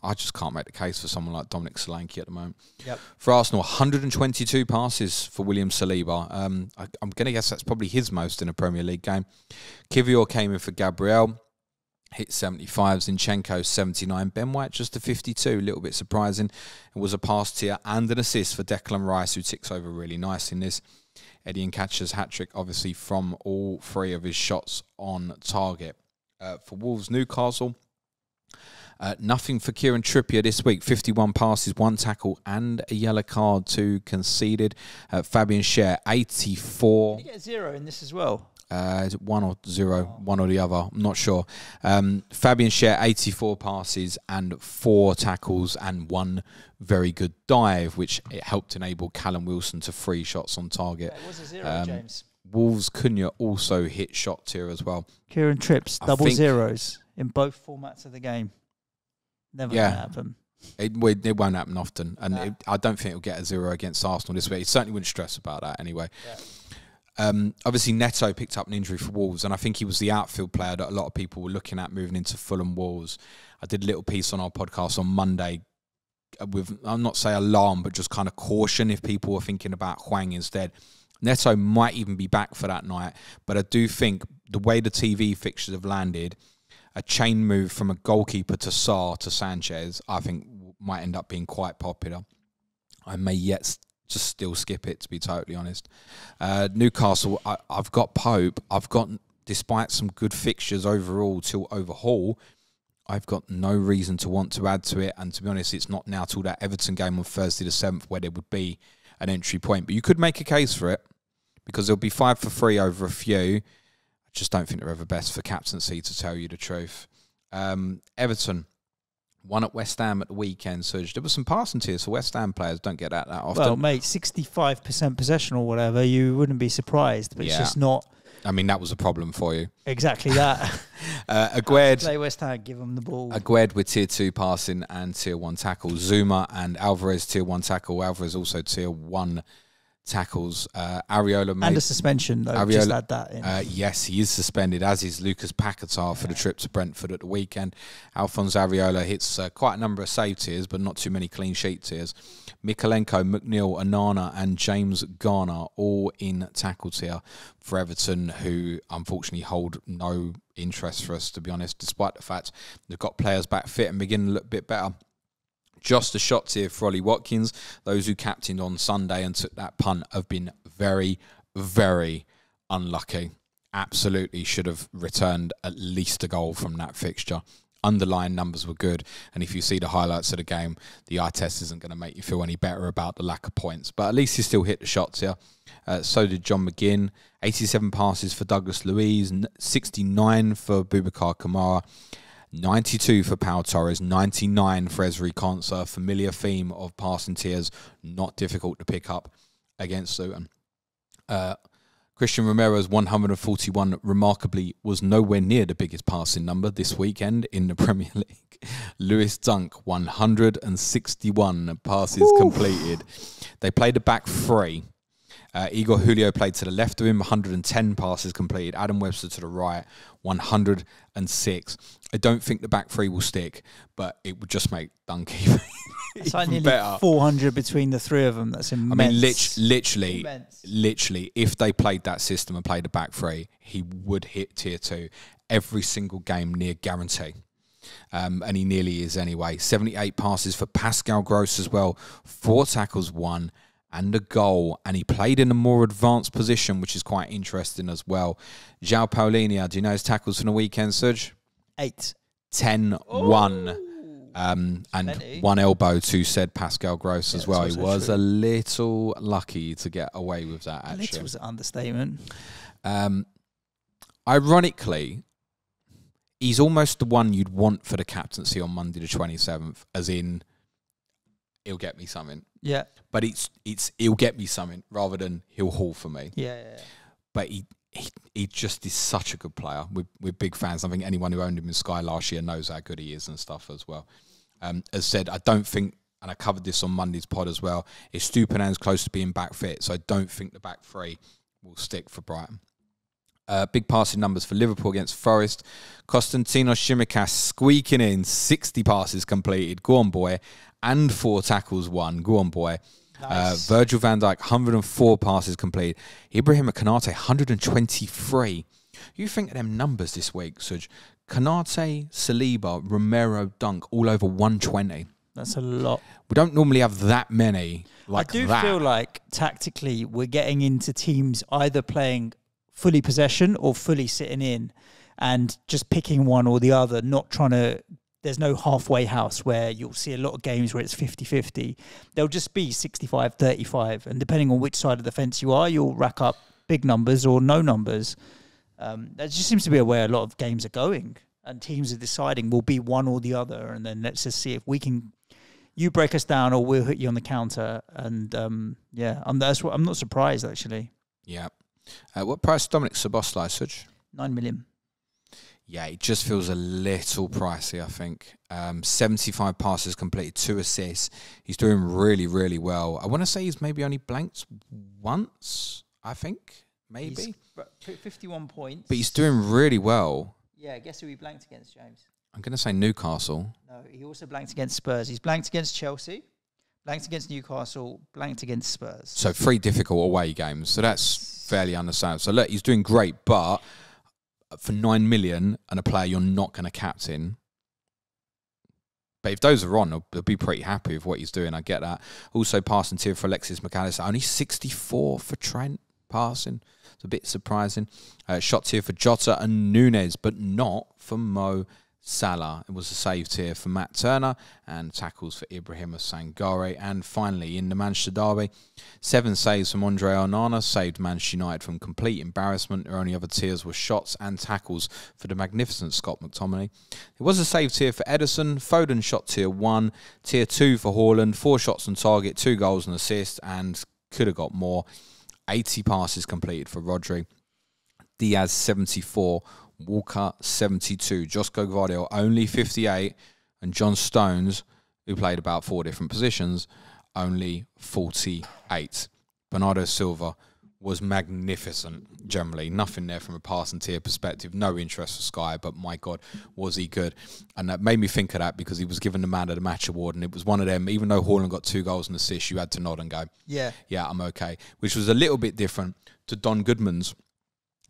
I just can't make the case for someone like Dominic Solanke at the moment. Yep. For Arsenal, 122 passes for William Saliba. I'm going to guess that's probably his most in a Premier League game. Kivior came in for Gabriel, hit 75. Zinchenko, 79. Ben White, just a 52. A little bit surprising. It was a pass tier and an assist for Declan Rice, who ticks over really nice in this. Eddie Nketiah's hat-trick, obviously, from all 3 of his shots on target. For Wolves, Newcastle, nothing for Kieran Trippier this week. 51 passes, 1 tackle, and a yellow card, 2 conceded. Fabian Schär, 84. Did he get 0 in this as well? Is it 1 or 0? One or the other. I'm not sure. Fabian Schär, 84 passes and 4 tackles and 1 very good dive, which it helped enable Callum Wilson to 3 shots on target. Yeah, it was a 0, James. Wolves Cunha also hit shot tier as well. Kieran Tripps, double zeros in both formats of the game. Never going to happen. It won't happen often. And I don't think it'll get a 0 against Arsenal this week. It certainly wouldn't stress about that anyway. Yeah. Obviously, Neto picked up an injury for Wolves, and I think he was the outfield player that a lot of people were looking at moving into Fulham Wolves. I did a little piece on our podcast on Monday with, I'll not say alarm, but just kind of caution if people were thinking about Hwang instead. Neto might even be back for that night, but I do think the way the TV fixtures have landed, a chain move from a goalkeeper to Sarr to Sanchez, I think might end up being quite popular. I may yet just still skip it, to be totally honest. Newcastle, I've got Pope. I've got, despite some good fixtures overall till Overhaul, I've got no reason to want to add to it. And to be honest, it's not now till that Everton game on Thursday the 7th where there would be an entry point. But you could make a case for it, because there'll be 5 for free over a few. I just don't think they're ever best for captaincy, to tell you the truth. Everton, One at West Ham at the weekend, Suj. There were some passing tiers for West Ham players. Don't get that often. Well, mate, 65% possession or whatever, you wouldn't be surprised. But it's just not... I mean, that was a problem for you. Exactly that. Aguerd, play West Ham, give them the ball. Aguerd with tier 2 passing and tier 1 tackle. Zuma and Alvarez tier 1 tackle. Alvarez also tier 1 tackles. Areola made... And a suspension, though. Areola, just add that in. Yes, he is suspended, as is Lucas Paquetá for the trip to Brentford at the weekend. Alphonse Areola hits quite a number of save tiers, but not too many clean sheet tiers. Mikalenko, McNeil, Onana and James Garner all in tackle tier for Everton, who unfortunately hold no interest for us, to be honest, despite the fact they've got players back fit and beginning to look a bit better. Just a shot tier for Ollie Watkins. Those who captained on Sunday and took that punt have been very, very unlucky. Absolutely should have returned at least a goal from that fixture. Underlying numbers were good, and if you see the highlights of the game, the eye test isn't going to make you feel any better about the lack of points. But at least he still hit the shots here. So did John McGinn. 87 passes for Douglas Luiz, 69 for Boubacar Kamara, 92 for Pau Torres, 99 for Ezri Konsa. Familiar theme of passing tiers, not difficult to pick up against Luton. Christian Romero's 141 remarkably was nowhere near the biggest passing number this weekend in the Premier League. Lewis Dunk, 161 passes completed. They played a back three. Igor Julio played to the left of him, 110 passes completed. Adam Webster to the right, 106. I don't think the back three will stick, but it would just make Dunk it's like nearly better. 400 between the three of them. That's immense. I mean, literally, if they played that system and played a back three, he would hit tier 2 every single game, near guarantee. And he nearly is anyway. 78 passes for Pascal Gross as well. 4 tackles, 1. And a goal, and he played in a more advanced position, which is quite interesting as well. João Paulinho, do you know his tackles from the weekend, Suj? 8. 10-1. And plenty. 1 elbow to said Pascal Gross as well. He was a little lucky to get away with that, actually. Little was an understatement. Ironically, he's almost the one you'd want for the captaincy on Monday the 27th, as in, he'll get me something. Yeah. But he'll get me something rather than he'll haul for me. Yeah. But he just is such a good player. We're big fans. I think anyone who owned him in Sky last year knows how good he is and stuff as well. As said, I don't think, and I covered this on Monday's pod as well, is Stupiñán's close to being back fit, so I don't think the back three will stick for Brighton. Big passing numbers for Liverpool against Forest. Konstantinos Tsimikas squeaking in 60 passes completed. Go on, boy. And 4 tackles, 1. Go on, boy. Nice. Virgil van Dijk, 104 passes completed. Ibrahim Konate, 123. You think of them numbers this week, Suj. Konate, Saliba, Romero, Dunk, all over 120. That's a lot. We don't normally have that many like that. I do feel like, tactically, we're getting into teams either playing fully possession or fully sitting in and just picking one or the other, not trying to... There's no halfway house where you'll see a lot of games where it's 50-50. They'll just be 65-35. And depending on which side of the fence you are, you'll rack up big numbers or no numbers. That just seems to be a way a lot of games are going. And teams are deciding will be one or the other. And then let's just see if we can... You break us down or we'll hit you on the counter. And I'm not surprised, actually. Yeah. What price Dominic Szoboszlai, Suj? 9 million. Yeah, it just feels a little pricey, I think. 75 passes completed, 2 assists. He's doing really, really well. I want to say he's maybe only blanked once, I think, maybe. He's 51 points. But he's doing really well. Yeah, guess who he blanked against, James? I'm going to say Newcastle. No, he also blanked against Spurs. He's blanked against Chelsea, blanked against Newcastle, blanked against Spurs. So 3 difficult away games. So that's fairly understandable. So look, he's doing great, but... for 9 million and a player you're not going to captain. But if those are on, they'll be pretty happy with what he's doing. I get that. Also passing tier for Alexis McAllister. Only 64 for Trent passing. It's a bit surprising. Shot tier for Jota and Nunes, but not for Mo Salah. It was a save tier for Matt Turner and tackles for Ibrahima Sangare. And finally, in the Manchester derby, 7 saves from Andre Onana saved Manchester United from complete embarrassment. Their only other tiers were shots and tackles for the magnificent Scott McTominay. It was a save tier for Ederson. Foden shot tier 1, tier 2 for Haaland, 4 shots on target, 2 goals and assists, and could have got more. 80 passes completed for Rodri. Diaz 74, Walker 72, Josko Gvardiol only 58, and John Stones, who played about 4 different positions, only 48. Bernardo Silva was magnificent generally. Nothing there from a pass and tier perspective. No interest for Sky, but my God, was he good. And that made me think of that because he was given the Man of the Match award, and it was one of them, even though Haaland got 2 goals and assists, you had to nod and go, yeah, I'm okay. Which was a little bit different to Don Goodman's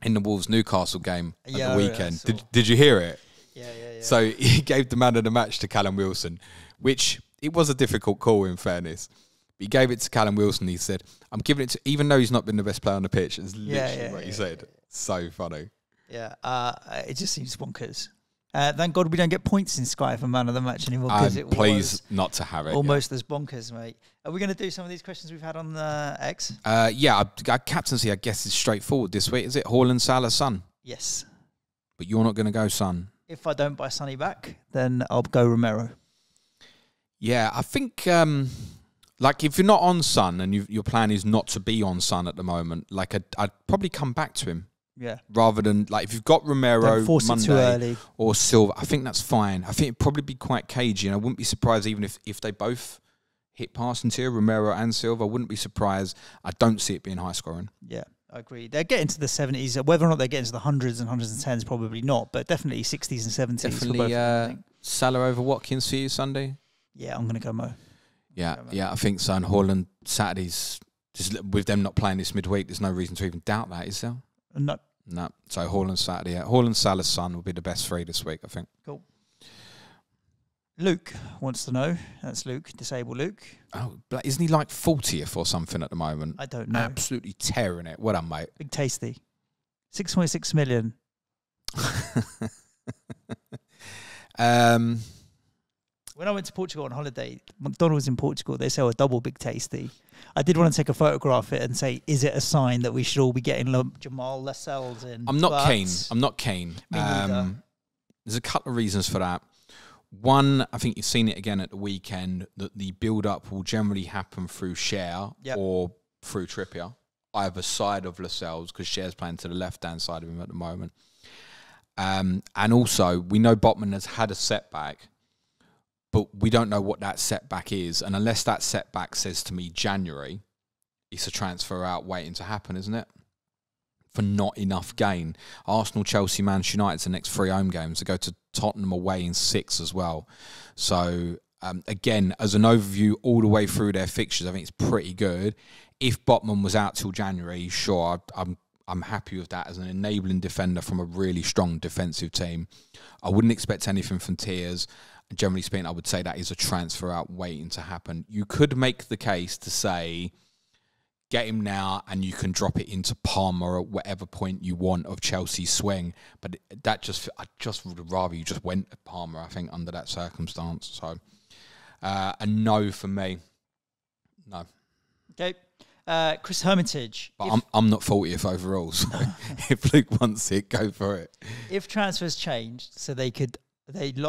in the Wolves-Newcastle game at the weekend. Did you hear it? Yeah. So he gave the Man of the Match to Callum Wilson, which it was a difficult call in fairness. But he gave it to Callum Wilson. He said, I'm giving it to, even though he's not been the best player on the pitch. It's literally what he said. So funny. Yeah, it just seems bonkers. Thank God we don't get points in Sky for Man of the Match anymore. Please not to have it. Almost as bonkers, mate. Are we going to do some of these questions we've had on the X? Yeah, our captaincy, I guess, is straightforward this week. Is it Haaland, Salah, Son? Yes. But you're not going to go Son? If I don't buy Sonny back, then I'll go Romero. Yeah, I think... like, if you're not on Son and your plan is not to be on Son at the moment, like, I'd probably come back to him. Yeah. Rather than, like, if you've got Romero Monday or Silva, I think that's fine. I think it'd probably be quite cagey, and I wouldn't be surprised even if they both hit passing tier, Romero and Silva. I wouldn't be surprised. I don't see it being high scoring. Yeah, I agree. They're getting to the 70s. Whether or not they're getting to the hundreds and 110s, probably not, but definitely 60s and 70s. Definitely for both of them, Salah over Watkins for you Sunday? Yeah, I'm going to go Mo. Yeah, I think so. And Haaland Saturdays, just with them not playing this midweek, there's no reason to even doubt that, is there? No. So Haaland Saturday, Haaland, Salah, Son will be the best 3 this week, I think. Cool. Luke wants to know. That's Luke, disabled Luke. Oh, isn't he like 40th or something at the moment? I don't know. Absolutely tearing it. Well done, mate. Big tasty. 6.6 million. When I went to Portugal on holiday, McDonald's in Portugal, they sell a double Big Tasty. I did want to take a photograph of it and say, is it a sign that we should all be getting Jamal Lascelles in? I'm not keen. There's a couple of reasons for that. One, I think you've seen it again at the weekend, that the build-up will generally happen through Cher or through Trippier, either side of Lascelles, because Cher's playing to the left-hand side of him at the moment. And also, we know Botman has had a setback, but we don't know what that setback is. And unless that setback says to me January, it's a transfer out waiting to happen, isn't it? For not enough gain. Arsenal, Chelsea, Manchester United's the next 3 home games. They go to Tottenham away in 6 as well. So, again, as an overview all the way through their fixtures, I think it's pretty good. If Botman was out till January, sure, I'm happy with that as an enabling defender from a really strong defensive team. I wouldn't expect anything from Tiers. Generally speaking, I would say that is a transfer out waiting to happen. You could make the case to say, get him now and you can drop it into Palmer at whatever point you want of Chelsea's swing. But I just would rather you just went at Palmer, I think, under that circumstance. So, a no for me. No. Okay. Chris Hermitage. But I'm not 40th overall, so if Luke wants it, go for it. If transfers changed, so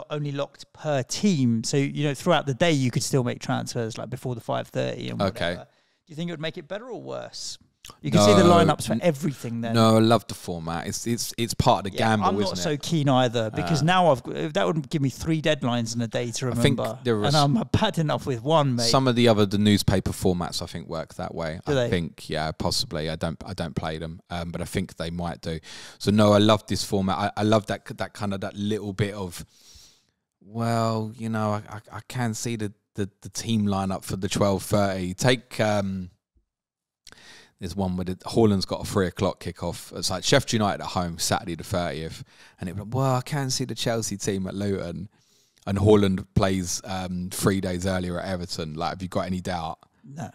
only locked per team, so throughout the day you could still make transfers like before the 5:30 and whatever. Okay. Do you think it would make it better or worse? You can see the lineups for everything then. No, I love the format. It's part of the gamble, isn't it? I'm not so keen either, because now that would give me 3 deadlines in a day to remember. And I'm bad enough with 1, mate. Some of the newspaper formats I think work that way. I think, yeah, possibly. I don't play them, but I think they might do. So no, I love this format. I love that kind of that little bit of, well, I can see the team lineup for the 12:30. Take there's one where Haaland's got a 3 o'clock kickoff. It's like Sheffield United at home, Saturday the 30th. And it was like, well, I can see the Chelsea team at Luton. And Haaland plays 3 days earlier at Everton. Like, have you got any doubt? No.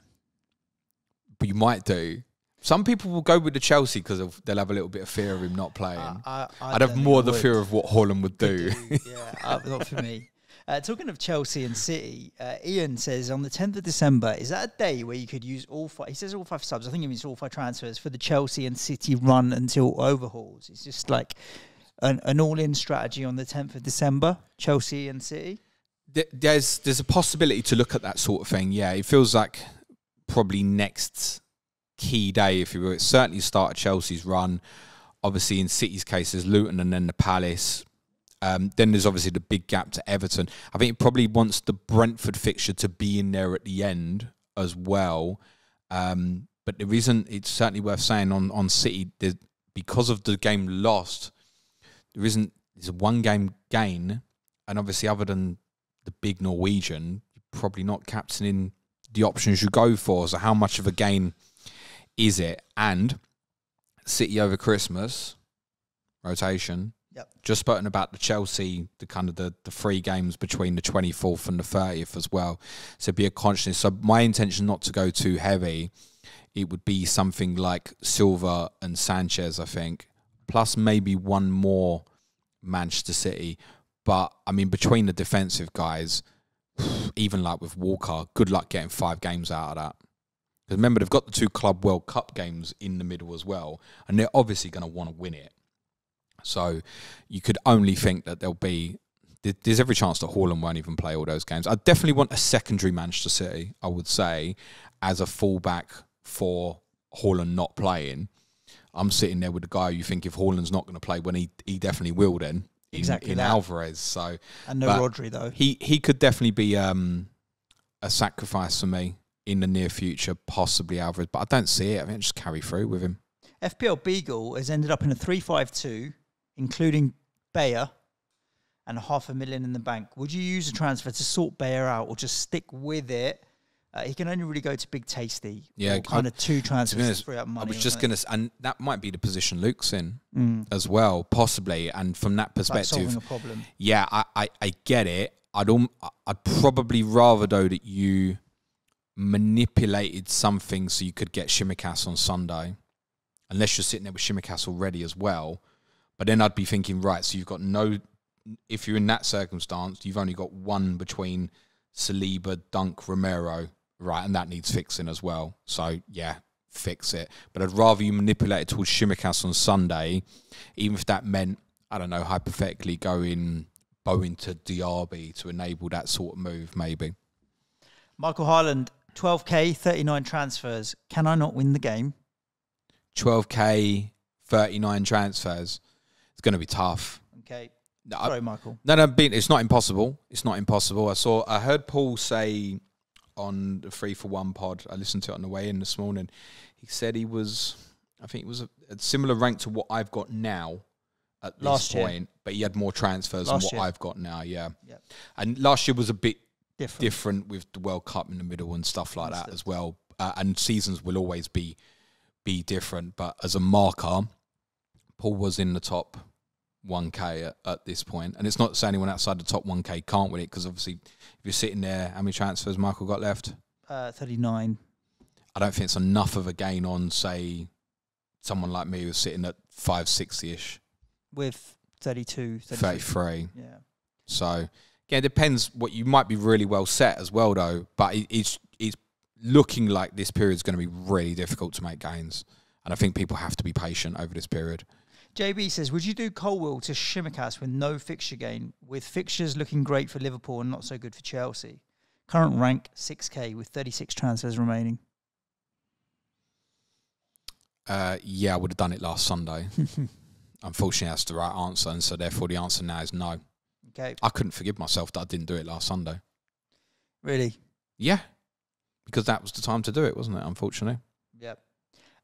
But you might do. Some people will go with the Chelsea because they'll have a little bit of fear of him not playing. I'd have don't more think the fear of what Haaland would do. Yeah, not for me. Talking of Chelsea and City, Ian says on the 10th of December, is that a day where you could use all five? He says all 5 subs. I think it means all 5 transfers for the Chelsea and City run until overhauls. It's just like an all-in strategy on the 10th of December, Chelsea and City. There's a possibility to look at that sort of thing. Yeah, it feels like probably next key day, if you will. It's certainly started Chelsea's run. Obviously, in City's case, there's Luton and then the Palace. Then there's obviously the big gap to Everton. I think it probably wants the Brentford fixture to be in there at the end as well. But there isn't, it's certainly worth saying on City, because of the game lost, there's a 1 game gain. And obviously, other than the big Norwegian, you're probably not captaining the options you go for. So how much of a gain is it? And City over Christmas, rotation. Yep. Just spoken about the Chelsea, the 3 games between the 24th and the 30th as well. So be a consciousness. So my intention not to go too heavy. It would be something like Silva and Sanchez, I think, plus maybe 1 more Manchester City. But I mean, between the defensive guys, even like with Walker, good luck getting 5 games out of that. Because remember, they've got the 2 Club World Cup games in the middle as well, and they're obviously going to want to win it. So you could only think that there's every chance that Haaland won't even play all those games. I definitely want a secondary Manchester City, I would say, as a fallback for Haaland not playing. I'm sitting there with the guy you think if Haaland's not going to play, when he definitely will then, in Alvarez. So, and no Rodri, though. He could definitely be a sacrifice for me in the near future, possibly Alvarez. But I don't see it. I mean, just carry through with him. FPL Beagle has ended up in a 3-5-2, including Bayer, and $500,000 in the bank. Would you use a transfer to sort Bayer out, or just stick with it? He can only really go to Big Tasty. Yeah, kind of 2 transfers to free up money. I was just going to, and that might be the position Luke's in as well, possibly. And from that perspective, like solving a problem. Yeah, I get it. I'd probably rather though that you manipulated something so you could get Shimikas on Sunday, unless you're sitting there with Shimikas already as well. But then I'd be thinking, right, so you've got if you're in that circumstance, you've only got 1 between Saliba, Dunk, Romero, right, and that needs fixing as well. So, yeah, fix it. But I'd rather you manipulate it towards Shimikas on Sunday, even if that meant, I don't know, hypothetically going Bowen to Diaby to enable that sort of move, maybe. Michael Haaland, 12k, 39 transfers. Can I not win the game? 12k, 39 transfers. It's going to be tough. Okay. Sorry, Michael. No, it's not impossible. It's not impossible. I heard Paul say on the 3-for-1 pod, I listened to it on the way in this morning, he said I think it was a similar rank to what I've got now at this point, but he had more transfers than what I've got now, yeah. Yep. And last year was a bit different with the World Cup in the middle and stuff like that as well. And seasons will always be different, but as a marker, Paul was in the top 1k at this point, and it's not to say anyone outside the top 1k can't win it, because obviously if you're sitting there, how many transfers Michael got left? 39. I don't think it's enough of a gain on, say, someone like me who's sitting at 560ish with 33. Yeah. So yeah, it depends. What you might be really well set as well, though, but it's looking like this period is going to be really difficult to make gains, and I think people have to be patient over this period. JB says, would you do Colwill to Shimikas with no fixture gain, with fixtures looking great for Liverpool and not so good for Chelsea? Current rank, 6k with 36 transfers remaining. Yeah, I would have done it last Sunday. Unfortunately, that's the right answer, and so therefore the answer now is no. Okay. I couldn't forgive myself that I didn't do it last Sunday. Really? Yeah, because that was the time to do it, wasn't it, unfortunately? Yep.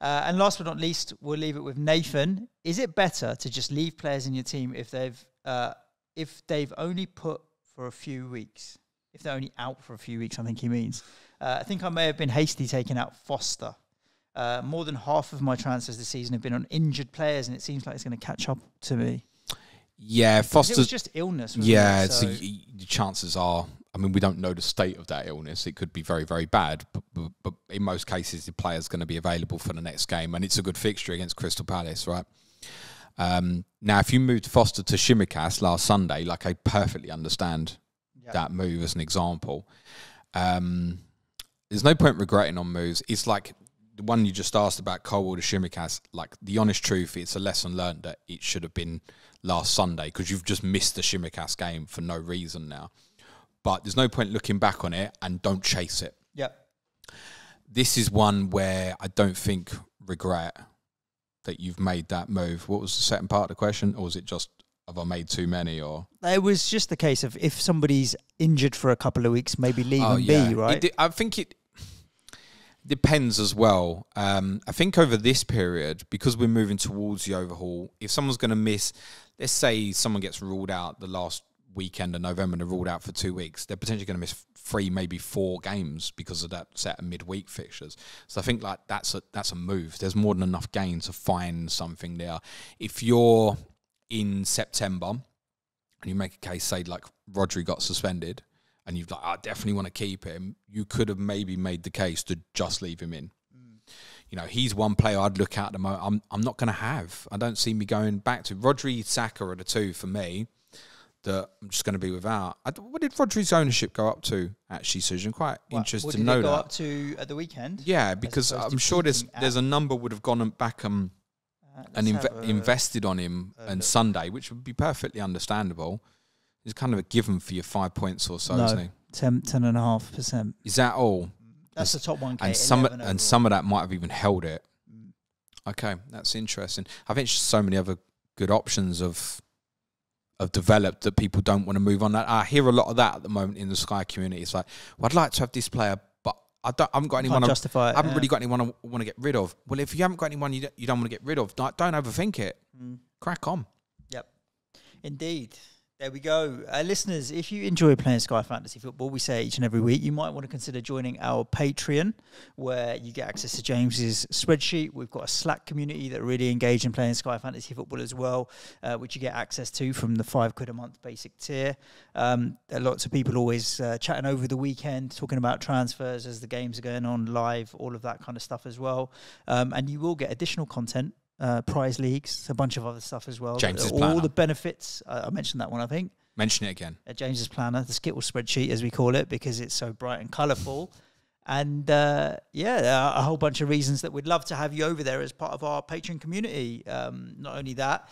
And last but not least, we'll leave it with Nathan. Is it better to just leave players in your team if they've only put for a few weeks? If they're only out for a few weeks, I think he means. I think I may have been hasty taking out Foster. More than half of my transfers this season have been on injured players, and it seems like it's going to catch up to me. Yeah, Foster's... It was just illness, wasn't yeah, it? So the chances are I mean, we don't know the state of that illness. It could be very, very bad, but in most cases, the player's going to be available for the next game, and it's a good fixture against Crystal Palace, right? Now, if you moved Foster to Shimikas last Sunday, like, I perfectly understand that move as an example. There's no point regretting on moves. It's like the one you just asked about Colwell to Shimikas. Like, the honest truth, it's a lesson learned that it should have been last Sunday because you've just missed the Shimikas game for no reason now. But there's no point looking back on it, and don't chase it. Yep. This is one where I don't think regret that you've made that move. What was the second part of the question? Or was it just, have I made too many? Or it was just the case of if somebody's injured for a couple of weeks, maybe leave and be, right? I think it depends as well. I think over this period, because we're moving towards the overhaul, if someone's going to miss, let's say someone gets ruled out the last weekend of November and they're ruled out for 2 weeks, they're potentially going to miss 3, maybe 4 games because of that set of midweek fixtures. So I think like that's a move. There's more than enough gain to find something there. If you're in September and you make a case, say like Rodri got suspended, and you've like, I definitely want to keep him, you could have maybe made the case to just leave him in. You know, he's one player I'd look at the moment. I'm not going to have. I don't see me going back to Rodri, Saka are the two for me that I'm just going to be without. What did Rodri's ownership go up to, actually, Suj? I'm quite interested to know that. What did it go up to at the weekend? Yeah, because I'm sure there's a number would have gone back and invested on him on Sunday, which would be perfectly understandable. It's kind of a given for your 5 points or so, isn't he? 10.5%. Is that all? That's the top 1K. And some of that might have even held it. Okay, that's interesting. I think there's so many other good options of developed that people don't want to move on. I hear a lot of that at the moment in the Sky community. It's like, well, I'd like to have this player, but I haven't got anyone. Justify it, I haven't really got anyone I want to get rid of. Well, if you haven't got anyone you don't want to get rid of, don't overthink it. Crack on. Yep, indeed. There we go. Listeners, if you enjoy playing Sky Fantasy Football, we say each and every week, you might want to consider joining our Patreon, where you get access to James's spreadsheet. We've got a Slack community that are really engaged in playing Sky Fantasy Football as well, which you get access to from the £5 a month basic tier. Lots of people always chatting over the weekend, talking about transfers as the games are going on live, all of that kind of stuff as well. And you will get additional content. Prize leagues, a bunch of other stuff as well. James's all planner. The benefits. I mentioned that one, I think. Mention it again. James's planner, the Skittle spreadsheet, as we call it, because it's so bright and colourful. And there are a whole bunch of reasons that we'd love to have you over there as part of our Patreon community. Not only that,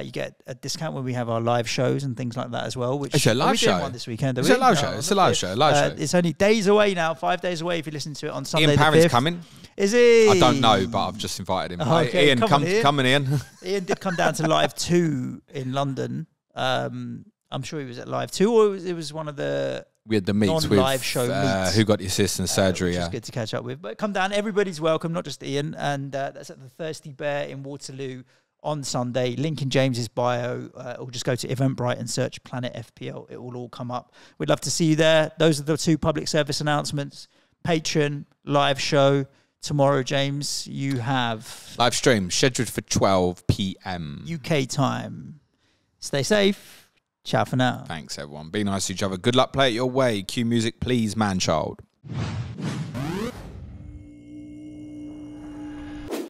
you get a discount when we have our live shows and things like that as well. Which it's a live show one this weekend. It's a live show. It's a live show. It's only days away now. 5 days away if you listen to it on Sunday. Ian Parry's coming. Is he? I don't know, but I've just invited him. Okay, Ian, coming in. Ian did come down to Live 2 in London. I'm sure he was at Live 2, or it was one of the we had the meets non-live with show meets. Who got the assist and surgery. Which is good to catch up with. But come down, everybody's welcome, not just Ian. And that's at the Thirsty Bear in Waterloo on Sunday. Link in James's bio, or just go to Eventbrite and search Planet FPL. It will all come up. We'd love to see you there. Those are the 2 public service announcements. Patreon, live show. Tomorrow, James, you have live stream scheduled for 12 p.m. UK time. Stay safe. Ciao for now. Thanks, everyone. Be nice to each other. Good luck. Play it your way. Cue music, please, man child.